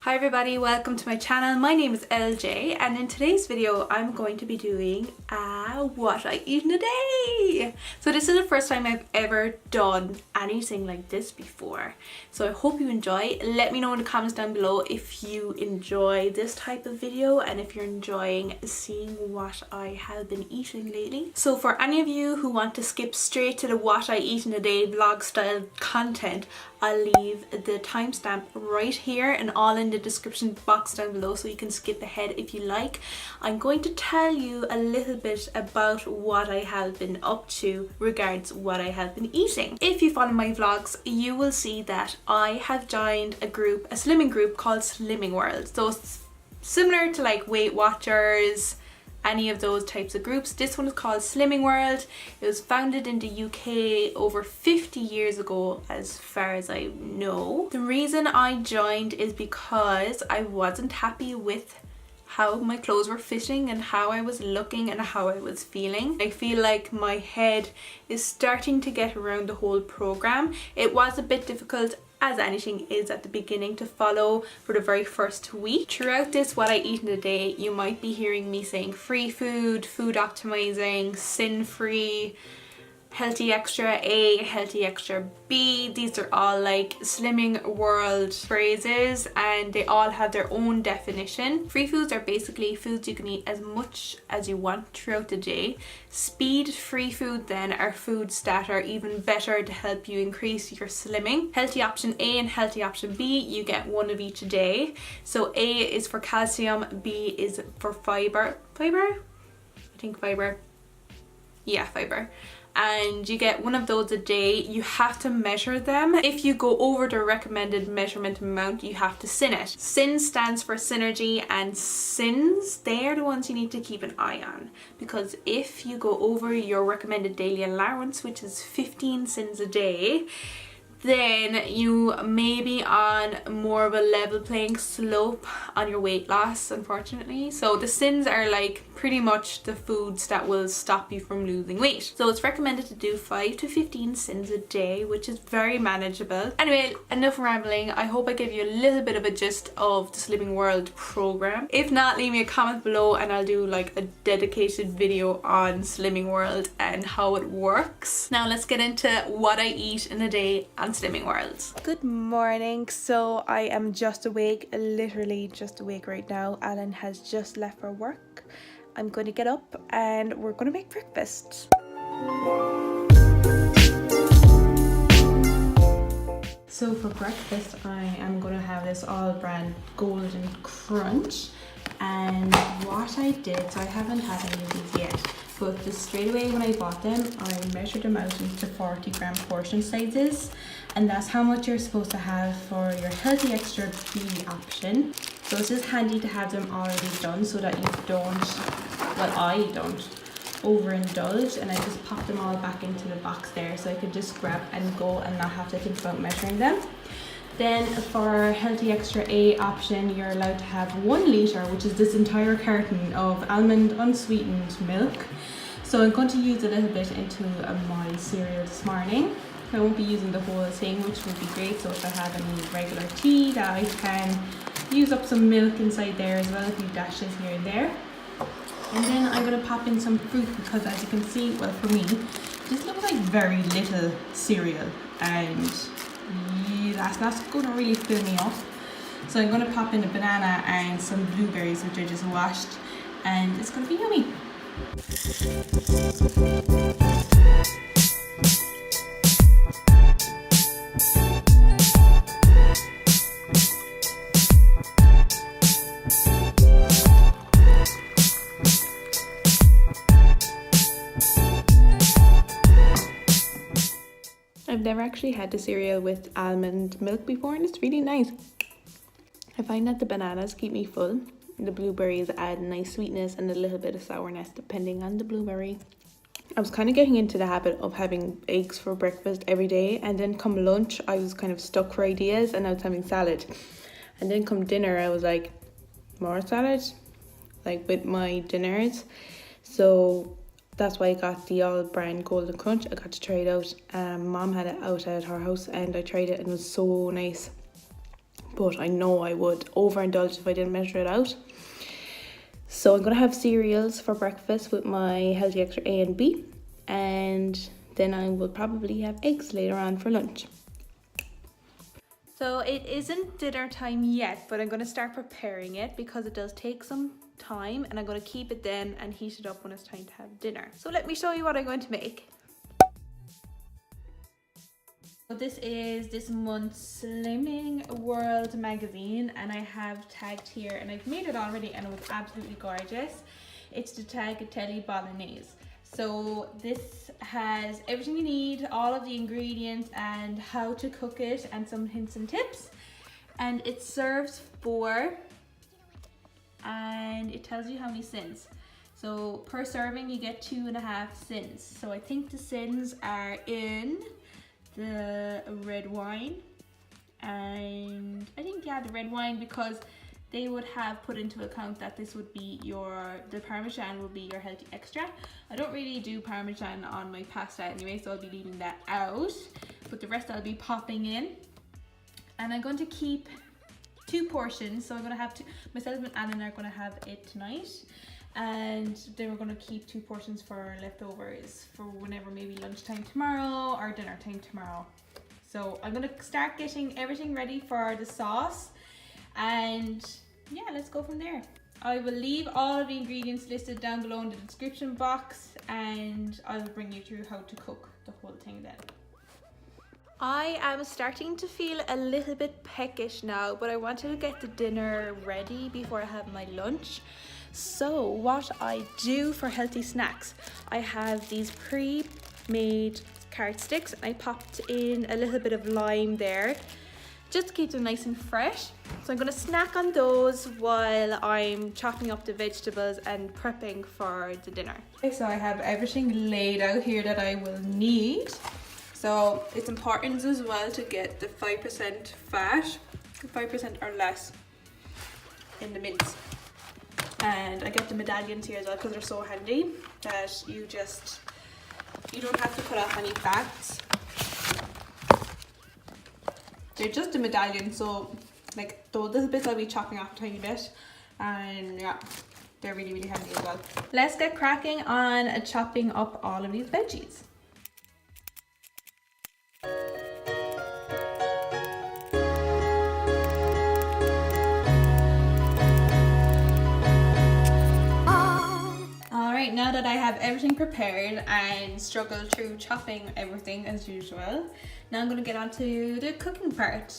Hi everybody, welcome to my channel. My name is LJ and in today's video I'm going to be doing what I eat in a day. So this is the first time I've ever done anything like this before. So I hope you enjoy. Let me know in the comments down below if you enjoy this type of video and if you're enjoying seeing what I have been eating lately. So for any of you who want to skip straight to the what I eat in a day vlog style content, I'll leave the timestamp right here and all in the description box down below so you can skip ahead if you like. I'm going to tell you a little bit about what I have been up to regards what I have been eating. If you follow my vlogs, you will see that I have joined a slimming group called Slimming World. So it's similar to like Weight Watchers, any of those types of groups. This one is called Slimming World. It was founded in the UK over 50 years ago as far as I know. The reason I joined is because I wasn't happy with how my clothes were fitting and how I was looking and how I was feeling. I feel like my head is starting to get around the whole program. It was a bit difficult, as anything is at the beginning, to follow for the very first week. Throughout this what I eat in a day, you might be hearing me saying free food, food optimizing, sin free, healthy extra A, healthy extra B. These are all like Slimming World phrases and they all have their own definition. Free foods are basically foods you can eat as much as you want throughout the day. Speed free food then are foods that are even better to help you increase your slimming. Healthy option A and healthy option B, you get one of each a day. So A is for calcium, B is for fiber. Fiber? I think fiber. Yeah, fiber. And you get one of those a day. You have to measure them. If you go over the recommended measurement amount, you have to sin it. Sin stands for synergy, and sins, they're the ones you need to keep an eye on, because if you go over your recommended daily allowance, which is 15 sins a day, then you may be on more of a level playing slope on your weight loss, unfortunately. So the sins are like pretty much the foods that will stop you from losing weight. So it's recommended to do 5 to 15 sins a day, which is very manageable. Anyway, enough rambling. I hope I gave you a little bit of a gist of the Slimming World program. If not, leave me a comment below and I'll do like a dedicated video on Slimming World and how it works. Now let's get into what I eat in a day on Slimming World. Good morning. So I am just awake, literally just awake right now. Alan has just left for work. I'm going to get up and we're going to make breakfast. So for breakfast I am going to have this Bran golden crunch, and what I did, so I haven't had any of these yet, but just straight away when I bought them I measured them out into 40 gram portion sizes, and that's how much you're supposed to have for your healthy extra B option. So it's just handy to have them already done so that you don't, well I don't, overindulge, and I just pop them all back into the box there so I could just grab and go and not have to think about measuring them. Then for healthy extra A option, you're allowed to have 1 litre, which is this entire carton of Almond unsweetened milk. So I'm going to use a little bit into my cereal this morning. I won't be using the whole thing, which would be great, so if I have any regular tea that I can use up some milk inside there as well, a few dashes here and there. And then I'm going to pop in some fruit because, as you can see, well for me, this looks like very little cereal, and yeah, that's going to really fill me up. So I'm going to pop in a banana and some blueberries, which I just washed, and it's going to be yummy. I've never actually had the cereal with almond milk before, and it's really nice. I find that the bananas keep me full. The blueberries add nice sweetness and a little bit of sourness depending on the blueberry. I was kind of getting into the habit of having eggs for breakfast every day, and then come lunch I was kind of stuck for ideas and I was having salad. And then come dinner I was like, more salad? Like with my dinners. So that's why I got the Bran golden crunch. I got to try it out. Mom had it out at her house and I tried it and it was so nice. but I know I would overindulge if I didn't measure it out. So I'm gonna have cereals for breakfast with my healthy extra A and B, and then I will probably have eggs later on for lunch. So it isn't dinner time yet, but I'm gonna start preparing it because it does take some time, and I'm gonna keep it then and heat it up when it's time to have dinner. So let me show you what I'm going to make. So this is this month's Slimming World magazine, and I have tagged here, and I've made it already and it was absolutely gorgeous. It's the tagliatelle bolognese. So this has everything you need, all of the ingredients and how to cook it and some hints and tips. And it serves 4, and it tells you how many sins. So per serving you get 2.5 sins. So I think the sins are in the red wine, and I think, yeah, the red wine, because they would have put into account that this would be the Parmesan would be your healthy extra. I don't really do Parmesan on my pasta anyway, so I'll be leaving that out, but the rest I'll be popping in. And I'm going to keep 2 portions, so I'm going to have myself and Anna are going to have it tonight, and then we're going to keep 2 portions for leftovers for whenever, maybe lunchtime tomorrow or dinner time tomorrow. So I'm going to start getting everything ready for the sauce, and yeah, let's go from there. I will leave all of the ingredients listed down below in the description box, and I'll bring you through how to cook the whole thing then. I am starting to feel a little bit peckish now, but I wanted to get the dinner ready before I have my lunch. So what I do for healthy snacks, I have these pre-made carrot sticks. I popped in a little bit of lime there just to keep them nice and fresh. So I'm going to snack on those while I'm chopping up the vegetables and prepping for the dinner. Okay, so I have everything laid out here that I will need. So it's important as well to get the 5% fat, 5% or less in the mince. And I get the medallions here as well because they're so handy that you don't have to cut off any fats. They're just a medallion, so like those little bits I'll be chopping off a tiny bit, and yeah, they're really, really handy as well. Let's get cracking on chopping up all of these veggies. Now that I have everything prepared and struggled through chopping everything as usual, now I'm going to get on to the cooking part.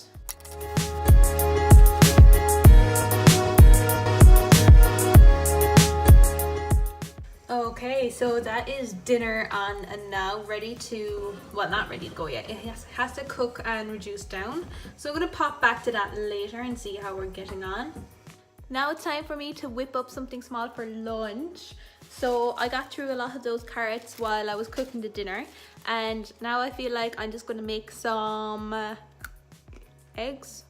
Okay, so that is dinner on and now ready to, well, not ready to go yet. It has to cook and reduce down. So I'm going to pop back to that later and see how we're getting on. Now it's time for me to whip up something small for lunch. So I got through a lot of those carrots while I was cooking the dinner, and now I feel like I'm just going to make some eggs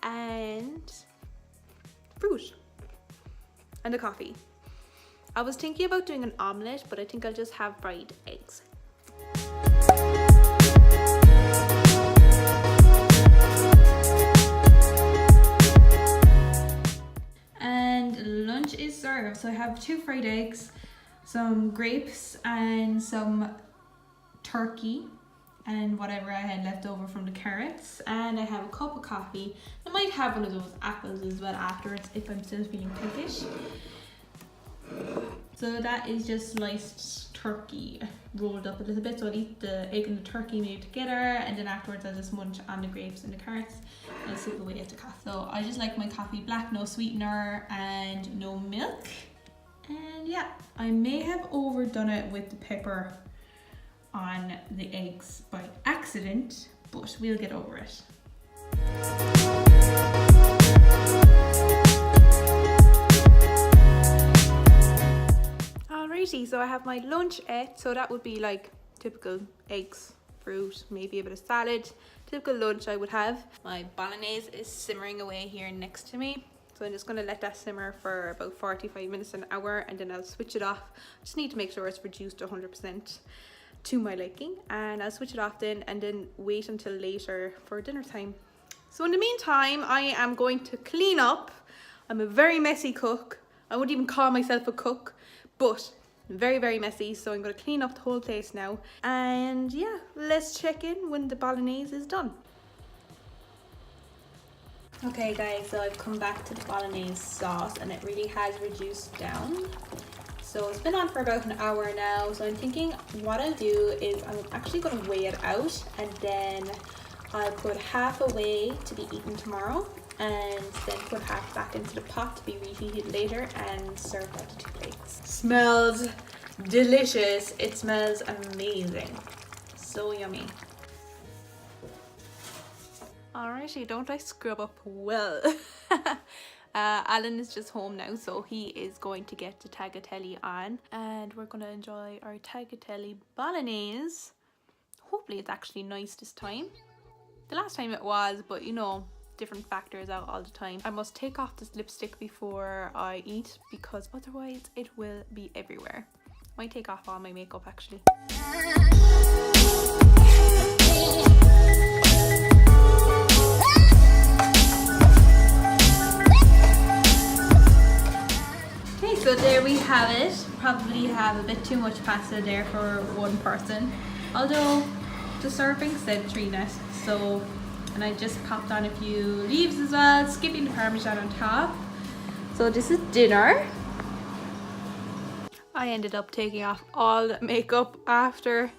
and fruit and a coffee. I was thinking about doing an omelette, but I think I'll just have fried eggs. And lunch is served. So I have 2 fried eggs, some grapes and some turkey and whatever I had left over from the carrots, and I have a cup of coffee. I might have one of those apples as well afterwards if I'm still feeling peckish. So that is just sliced turkey rolled up a little bit, so I'll eat the egg and the turkey made together, and then afterwards I'll just munch on the grapes and the carrots and sip away at the coffee. So I just like my coffee black, no sweetener and no milk. And yeah, I may have overdone it with the pepper on the eggs by accident, but we'll get over it. Alrighty, so I have my lunchette, so that would be like typical eggs, fruit, maybe a bit of salad. Typical lunch I would have. My bolognese is simmering away here next to me, so I'm just going to let that simmer for about 45 minutes, an hour, and then I'll switch it off. Just need to make sure it's reduced to 100% to my liking, and I'll switch it off then and then wait until later for dinner time. So in the meantime, I am going to clean up. I'm a very messy cook. I wouldn't even call myself a cook, but very, very messy. So I'm going to clean up the whole place now. And yeah, let's check in when the bolognese is done. Okay guys, so I've come back to the bolognese sauce and it really has reduced down. So it's been on for about an hour now. So I'm thinking what I'll do is I'm actually going to weigh it out, and then I'll put half away to be eaten tomorrow, and then put half back into the pot to be reheated later and serve that to 2 plates. Smells delicious. It smells amazing. So yummy. Alrighty, don't I scrub up well? Alan is just home now, so he is going to get the tagliatelle on, and we're going to enjoy our tagliatelle bolognese. Hopefully it's actually nice this time. The last time it was, but you know, different factors out all the time. I must take off this lipstick before I eat, because otherwise it will be everywhere. Might take off all my makeup actually. So there we have it. Probably have a bit too much pasta there for one person, although the serving said 3 net. So, and I just popped on a few leaves as well, skipping the parmesan on top. So this is dinner. I ended up taking off all the makeup after.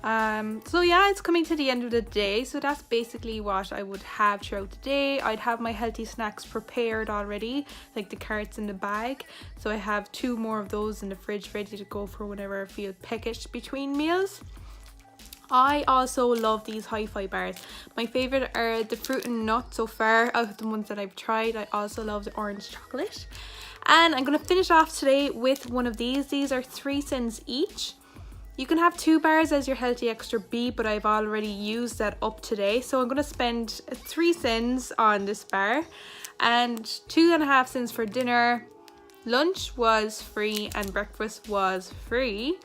So yeah, it's coming to the end of the day, so that's basically what I would have throughout the day. I'd have my healthy snacks prepared already, like the carrots in the bag, so I have 2 more of those in the fridge ready to go for whenever I feel peckish between meals. I also love these hi-fi bars. My favorite are the fruit and nut so far out of the ones that I've tried. I also love the orange chocolate, and I'm going to finish off today with one of these. These are 3 cents each. You can have 2 bars as your healthy extra B, but I've already used that up today. So I'm going to spend 3 cents on this bar and 2.5 cents for dinner. Lunch was free and breakfast was free.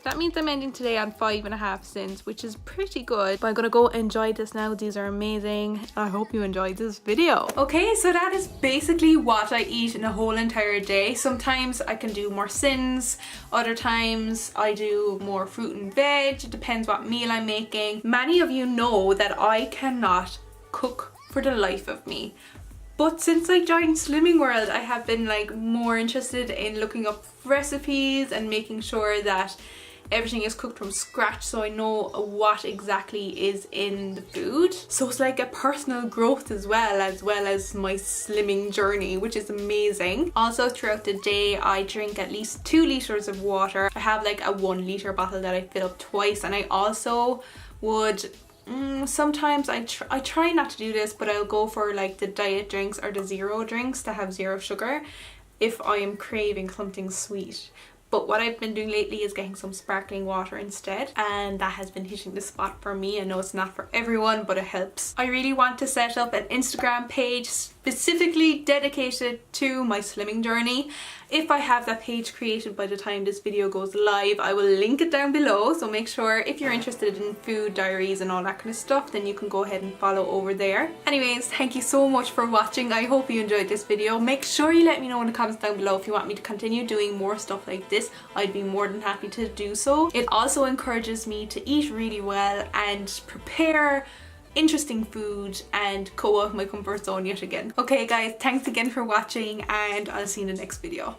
That means I'm ending today on 5.5 cents, which is pretty good. But I'm gonna go enjoy this now. These are amazing. I hope you enjoyed this video. Okay, so that is basically what I eat in a whole entire day. Sometimes I can do more sins, other times I do more fruit and veg. It depends what meal I'm making. Many of you know that I cannot cook for the life of me. But since I joined Slimming World, I have been like more interested in looking up recipes and making sure that everything is cooked from scratch, so I know what exactly is in the food. So it's like a personal growth as well as my slimming journey, which is amazing. Also throughout the day I drink at least 2 liters of water. I have like a 1 liter bottle that I fill up twice, and I also would sometimes I try not to do this, but I'll go for like the diet drinks or the zero drinks that have 0 sugar if I am craving something sweet. But what I've been doing lately is getting some sparkling water instead, and that has been hitting the spot for me. I know it's not for everyone, but it helps. I really want to set up an Instagram page specifically dedicated to my slimming journey. If I have that page created by the time this video goes live, I will link it down below, so make sure if you're interested in food diaries and all that kind of stuff, then you can go ahead and follow over there. Anyways, thank you so much for watching. I hope you enjoyed this video. Make sure you let me know in the comments down below if you want me to continue doing more stuff like this. I'd be more than happy to do so. It also encourages me to eat really well and prepare interesting food and go out of my comfort zone yet again. Okay guys, thanks again for watching, and I'll see you in the next video.